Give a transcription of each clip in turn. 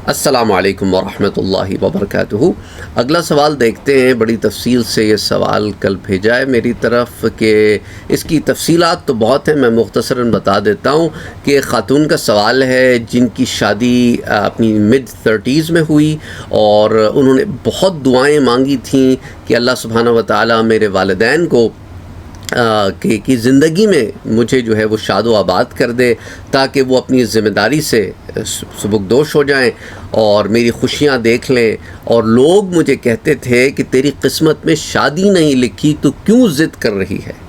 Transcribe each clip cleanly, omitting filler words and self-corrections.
السلام علیکم ورحمۃ اللہ وبرکاتہ۔ اگلا سوال دیکھتے ہیں، بڑی تفصیل سے یہ سوال کل بھیجا ہے میری طرف کہ اس کی تفصیلات تو بہت ہیں، میں مختصراً بتا دیتا ہوں کہ خاتون کا سوال ہے جن کی شادی اپنی مڈ 30s میں ہوئی اور انہوں نے بہت دعائیں مانگی تھیں کہ اللہ سبحانہ و تعالیٰ میرے والدین کو کی زندگی میں مجھے جو ہے وہ شاد و آباد کر دے تاکہ وہ اپنی ذمہ داری سے سبکدوش ہو جائیں اور میری خوشیاں دیکھ لیں۔ اور لوگ مجھے کہتے تھے کہ تیری قسمت میں شادی نہیں لکھی تو کیوں ضد کر رہی ہے،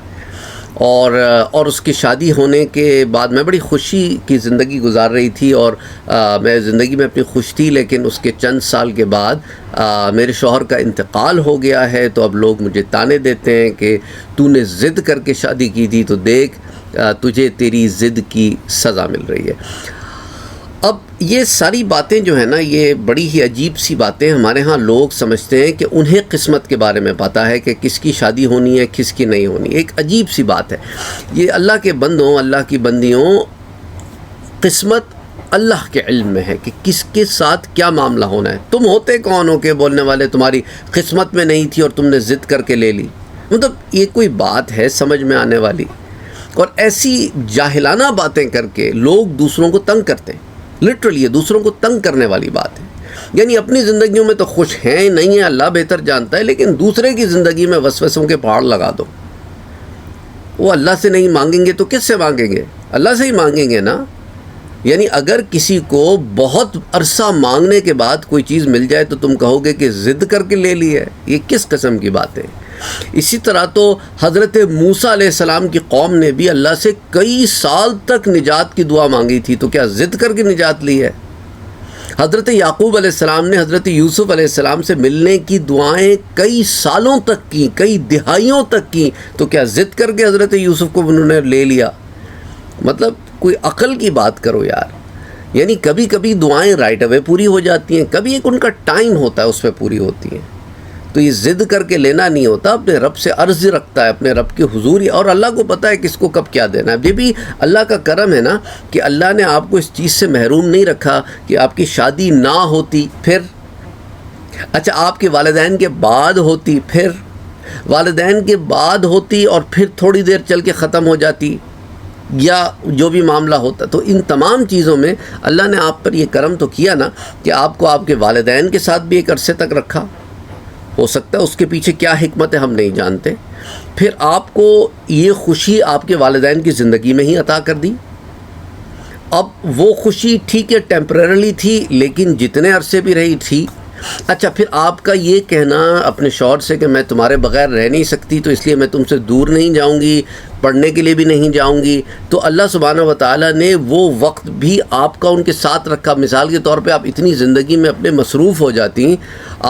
اور اس کی شادی ہونے کے بعد میں بڑی خوشی کی زندگی گزار رہی تھی اور میں زندگی میں اپنی خوش تھی، لیکن اس کے چند سال کے بعد میرے شوہر کا انتقال ہو گیا ہے۔ تو اب لوگ مجھے طعنے دیتے ہیں کہ تو نے ضد کر کے شادی کی تھی تو دیکھ تجھے تیری ضد کی سزا مل رہی ہے۔ اب یہ ساری باتیں جو ہیں نا، یہ بڑی ہی عجیب سی باتیں ہمارے ہاں لوگ سمجھتے ہیں کہ انہیں قسمت کے بارے میں پتہ ہے کہ کس کی شادی ہونی ہے کس کی نہیں ہونی ہے۔ ایک عجیب سی بات ہے یہ، اللہ کے بندوں، اللہ کی بندیوں، قسمت اللہ کے علم میں ہے کہ کس کے ساتھ کیا معاملہ ہونا ہے۔ تم ہوتے کون ہو کہ بولنے والے تمہاری قسمت میں نہیں تھی اور تم نے ضد کر کے لے لی؟ مطلب یہ کوئی بات ہے سمجھ میں آنے والی؟ اور ایسی جاہلانہ باتیں کر کے لوگ دوسروں کو تنگ کرتے ہیں، لٹرلی یہ دوسروں کو تنگ کرنے والی بات ہے۔ یعنی اپنی زندگیوں میں تو خوش ہیں نہیں ہیں اللہ بہتر جانتا ہے، لیکن دوسرے کی زندگی میں وسوسوں کے پہاڑ لگا دو۔ وہ اللہ سے نہیں مانگیں گے تو کس سے مانگیں گے؟ اللہ سے ہی مانگیں گے نا۔ یعنی اگر کسی کو بہت عرصہ مانگنے کے بعد کوئی چیز مل جائے تو تم کہو گے کہ ضد کر کے لے لی ہے، یہ کس قسم کی بات ہے؟ اسی طرح تو حضرت موسیٰ علیہ السلام کی قوم نے بھی اللہ سے کئی سال تک نجات کی دعا مانگی تھی، تو کیا ضد کر کے نجات لی ہے؟ حضرت یعقوب علیہ السلام نے حضرت یوسف علیہ السلام سے ملنے کی دعائیں کئی سالوں تک کی، کئی دہائیوں تک کی، تو کیا ضد کر کے حضرت یوسف کو انہوں نے لے لیا؟ مطلب کوئی عقل کی بات کرو یار۔ یعنی کبھی کبھی دعائیں رائٹ اوے پوری ہو جاتی ہیں، کبھی ایک ان کا ٹائم ہوتا ہے اس پہ پوری ہوتی ہیں، تو یہ ضد کر کے لینا نہیں ہوتا، اپنے رب سے عرض رکھتا ہے، اپنے رب کی حضوری، اور اللہ کو پتہ ہے کس کو کب کیا دینا ہے۔ یہ بھی اللہ کا کرم ہے نا کہ اللہ نے آپ کو اس چیز سے محروم نہیں رکھا کہ آپ کی شادی نہ ہوتی، پھر اچھا آپ کے والدین کے بعد ہوتی، پھر والدین کے بعد ہوتی اور پھر تھوڑی دیر چل کے ختم ہو جاتی، یا جو بھی معاملہ ہوتا، تو ان تمام چیزوں میں اللہ نے آپ پر یہ کرم تو کیا نا کہ آپ کو آپ کے والدین کے ساتھ بھی ایک عرصے تک رکھا۔ ہو سکتا ہے اس کے پیچھے کیا حکمت ہے ہم نہیں جانتے، پھر آپ کو یہ خوشی آپ کے والدین کی زندگی میں ہی عطا کر دی۔ اب وہ خوشی ٹھیک ہے ٹیمپریرلی تھی، لیکن جتنے عرصے بھی رہی تھی۔ اچھا پھر آپ کا یہ کہنا اپنے شوہر سے کہ میں تمہارے بغیر رہ نہیں سکتی تو اس لیے میں تم سے دور نہیں جاؤں گی، پڑھنے کے لیے بھی نہیں جاؤں گی، تو اللہ سبحانہ و تعالیٰ نے وہ وقت بھی آپ کا ان کے ساتھ رکھا۔ مثال کے طور پہ آپ اتنی زندگی میں اپنے مصروف ہو جاتی،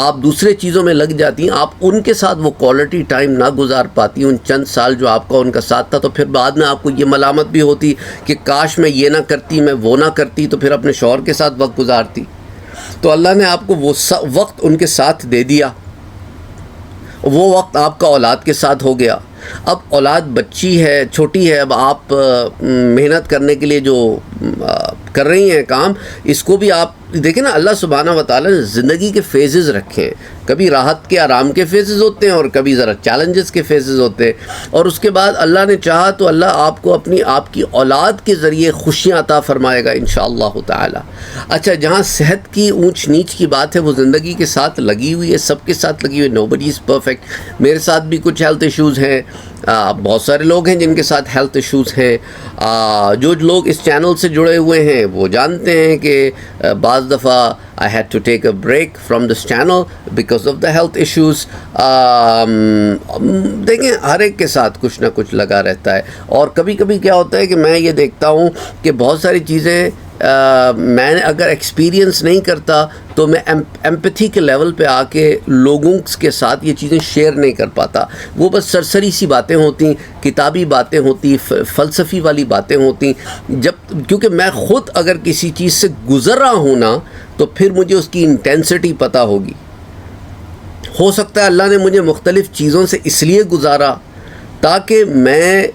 آپ دوسرے چیزوں میں لگ جاتی، آپ ان کے ساتھ وہ کوالٹی ٹائم نہ گزار پاتی، ان چند سال جو آپ کا ان کا ساتھ تھا، تو پھر بعد میں آپ کو یہ ملامت بھی ہوتی کہ کاش میں یہ نہ کرتی، میں وہ نہ کرتی، تو پھر اپنے شوہر کے ساتھ وقت گزارتی۔ تو اللہ نے آپ کو وہ وقت ان کے ساتھ دے دیا، وہ وقت آپ کا اولاد کے ساتھ ہو گیا۔ اب اولاد بچی ہے، چھوٹی ہے، اب آپ محنت کرنے کے لیے جو کر رہی ہیں کام، اس کو بھی آپ دیکھیں نا، اللہ سبحانہ و تعالیٰ نے زندگی کے فیزز رکھے ہیں، کبھی راحت کے آرام کے فیزز ہوتے ہیں اور کبھی ذرا چیلنجز کے فیزز ہوتے ہیں، اور اس کے بعد اللہ نے چاہا تو اللہ آپ کو آپ کی اولاد کے ذریعے خوشیاں عطا فرمائے گا انشاءاللہ تعالی۔ اچھا جہاں صحت کی اونچ نیچ کی بات ہے، وہ زندگی کے ساتھ لگی ہوئی ہے، سب کے ساتھ لگی ہوئی ہے، نوبڈی از پرفیکٹ۔ میرے ساتھ بھی کچھ ہیلتھ ایشوز ہیں، بہت سارے لوگ ہیں جن کے ساتھ ہیلتھ ایشوز ہیں، جو لوگ اس چینل سے جڑے ہوئے ہیں وہ جانتے ہیں کہ بعض دفعہ I had to take a break from this channel because of the health issues۔ دیکھیں ہر ایک کے ساتھ کچھ نہ کچھ لگا رہتا ہے، اور کبھی کبھی کیا ہوتا ہے کہ میں یہ دیکھتا ہوں کہ بہت ساری چیزیں میں اگر ایکسپیرینس نہیں کرتا تو میں ایمپتھی کے لیول پہ آ کے لوگوں کے ساتھ یہ چیزیں شیئر نہیں کر پاتا۔ وہ بس سرسری سی باتیں ہوتی، کتابی باتیں ہوتی، فلسفی والی باتیں ہوتی، کیونکہ میں خود اگر کسی چیز سے گزر رہا ہوں نا تو پھر مجھے اس کی انٹینسٹی پتہ ہوگی۔ ہو سکتا ہے اللہ نے مجھے مختلف چیزوں سے اس لیے گزارا تاکہ میں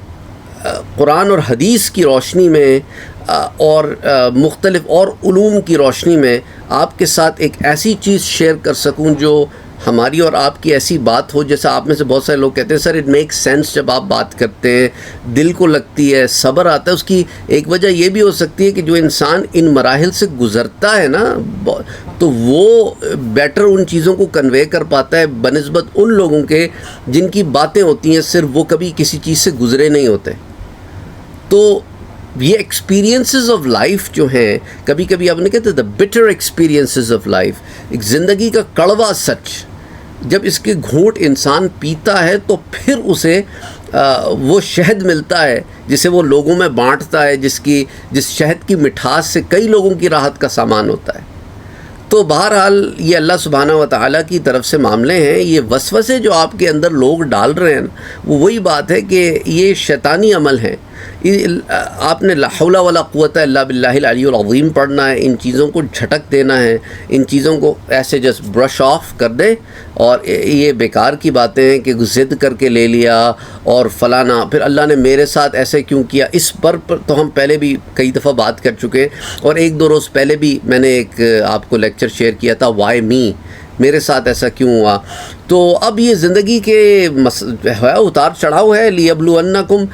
قرآن اور حدیث کی روشنی میں اور مختلف اور علوم کی روشنی میں آپ کے ساتھ ایک ایسی چیز شیئر کر سکوں جو ہماری اور آپ کی ایسی بات ہو. جیسا آپ میں سے بہت سارے لوگ کہتے ہیں سر اٹ میک سینس جب آپ بات کرتے ہیں, دل کو لگتی ہے, صبر آتا ہے. اس کی ایک وجہ یہ بھی ہو سکتی ہے کہ جو انسان ان مراحل سے گزرتا ہے نا تو وہ بیٹر ان چیزوں کو کنوے کر پاتا ہے بنسبت ان لوگوں کے جن کی باتیں ہوتی ہیں صرف وہ کبھی کسی چیز سے گزرے نہیں ہوتے. تو یہ ایکسپیرینسز آف لائف جو ہیں, کبھی کبھی آپ نے کہتے دا بٹر ایکسپیرینسز آف لائف, ایک زندگی کا کڑوا سچ جب اس کے گھونٹ انسان پیتا ہے تو پھر اسے وہ شہد ملتا ہے جسے وہ لوگوں میں بانٹتا ہے, جس شہد کی مٹھاس سے کئی لوگوں کی راحت کا سامان ہوتا ہے. تو بہرحال یہ اللہ سبحانہ و تعالیٰ کی طرف سے معاملے ہیں. یہ وسوسے جو آپ کے اندر لوگ ڈال رہے ہیں وہ وہی بات ہے کہ یہ شیطانی عمل ہیں. آپ نے لا حول ولا قوت الا باللہ العلی العظیم پڑھنا ہے, ان چیزوں کو جھٹک دینا ہے, ان چیزوں کو ایسے جسٹ برش آف کر دیں. اور یہ بیکار کی باتیں ہیں کہ ضد کر کے لے لیا اور فلانا, پھر اللہ نے میرے ساتھ ایسے کیوں کیا, اس پر تو ہم پہلے بھی کئی دفعہ بات کر چکے ہیں. اور ایک دو روز پہلے بھی میں نے ایک آپ کو لیکچر شیئر کیا تھا, وائی می, میرے ساتھ ایسا کیوں ہوا. تو اب یہ زندگی کے اتار چڑھاؤ ہے, لیبلونکم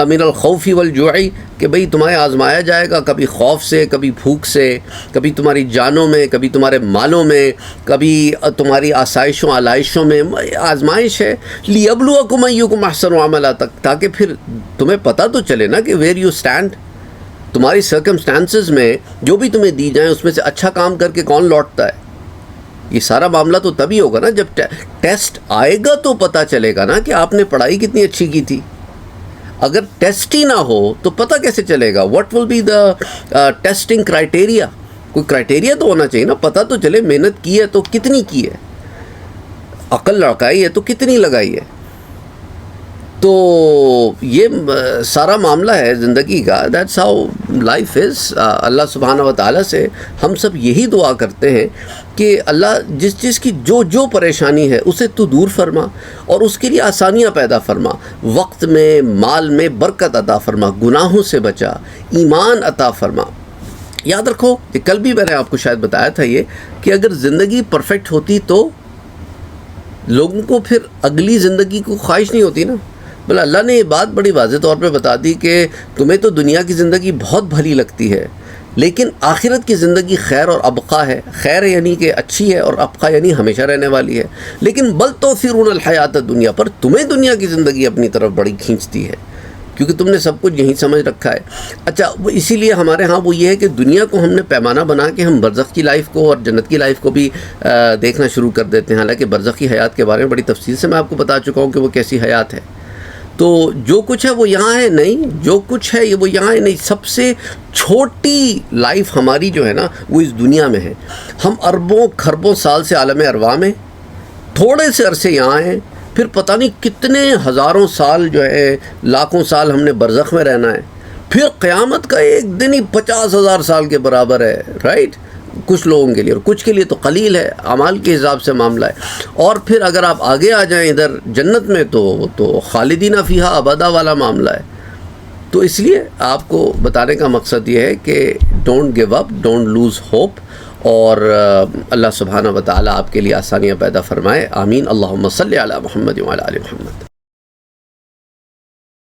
من الخوف والجوع, کہ بھئی تمہیں آزمایا جائے گا کبھی خوف سے, کبھی بھوک سے, کبھی تمہاری جانوں میں, کبھی تمہارے مالوں میں, کبھی تمہاری آسائشوں آلائشوں میں آزمائش ہے. لیبلوکم ایکم احسن عملا, تاکہ پھر تمہیں پتہ تو چلے نا کہ ویئر یو سٹینڈ. تمہاری سرکمسٹانسز میں جو بھی تمہیں دی جائیں اس میں سے اچھا کام کر کے کون لوٹتا ہے. یہ سارا معاملہ تو تبھی ہوگا نا جب ٹیسٹ آئے گا تو پتہ چلے گا نا کہ آپ نے پڑھائی کتنی اچھی کی تھی. اگر ٹیسٹ ہی نہ ہو تو پتہ کیسے چلے گا؟ What will be the testing criteria? کوئی کرائٹیریا تو ہونا چاہیے نا, پتہ تو چلے محنت کی ہے تو کتنی کی ہے, عقل لگائی ہے تو کتنی لگائی ہے. تو یہ سارا معاملہ ہے زندگی کا. That's how life is. Allah سبحانہ و تعالیٰ سے ہم سب یہی دعا کرتے ہیں کہ اللہ جس چیز کی جو پریشانی ہے اسے تو دور فرما اور اس کے لیے آسانیاں پیدا فرما, وقت میں, مال میں برکت عطا فرما, گناہوں سے بچا, ایمان عطا فرما. یاد رکھو کہ کل بھی میں نے آپ کو شاید بتایا تھا یہ کہ اگر زندگی پرفیکٹ ہوتی تو لوگوں کو پھر اگلی زندگی کو خواہش نہیں ہوتی نا. بلا اللہ نے یہ بات بڑی واضح طور پہ بتا دی کہ تمہیں تو دنیا کی زندگی بہت بھلی لگتی ہے لیکن آخرت کی زندگی خیر اور ابقا ہے. خیر یعنی کہ اچھی ہے اور ابقا یعنی ہمیشہ رہنے والی ہے. لیکن بل توفیرون الحیات دنیا, پر تمہیں دنیا کی زندگی اپنی طرف بڑی کھینچتی ہے کیونکہ تم نے سب کچھ یہیں سمجھ رکھا ہے. اچھا اسی لیے ہمارے ہاں وہ یہ ہے کہ دنیا کو ہم نے پیمانہ بنا کے ہم برزخ کی لائف کو اور جنت کی لائف کو بھی دیکھنا شروع کر دیتے ہیں. حالانکہ برزخ کی حیات کے بارے میں بڑی تفصیل سے میں آپ کو بتا چکا ہوں کہ وہ کیسی حیات ہے. تو جو کچھ ہے وہ یہاں ہے نہیں, جو کچھ ہے وہ یہاں ہے نہیں. سب سے چھوٹی لائف ہماری جو ہے نا وہ اس دنیا میں ہے. ہم اربوں کھربوں سال سے عالم ارواح میں, تھوڑے سے عرصے یہاں ہیں, پھر پتہ نہیں کتنے ہزاروں سال جو ہے لاکھوں سال ہم نے برزخ میں رہنا ہے. پھر قیامت کا ایک دن ہی 50,000 سال کے برابر ہے, رائٹ, کچھ لوگوں کے لیے, اور کچھ کے لیے تو قلیل ہے. اعمال کے حساب سے معاملہ ہے. اور پھر اگر آپ آگے آ جائیں ادھر جنت میں تو خالدین فیہا ابدا والا معاملہ ہے. تو اس لیے آپ کو بتانے کا مقصد یہ ہے کہ don't give up, don't lose hope, اور اللہ سبحانہ و تعالیٰ آپ کے لیے آسانیاں پیدا فرمائے. آمین. اللہم صلی علی محمد وعلی آل محمد.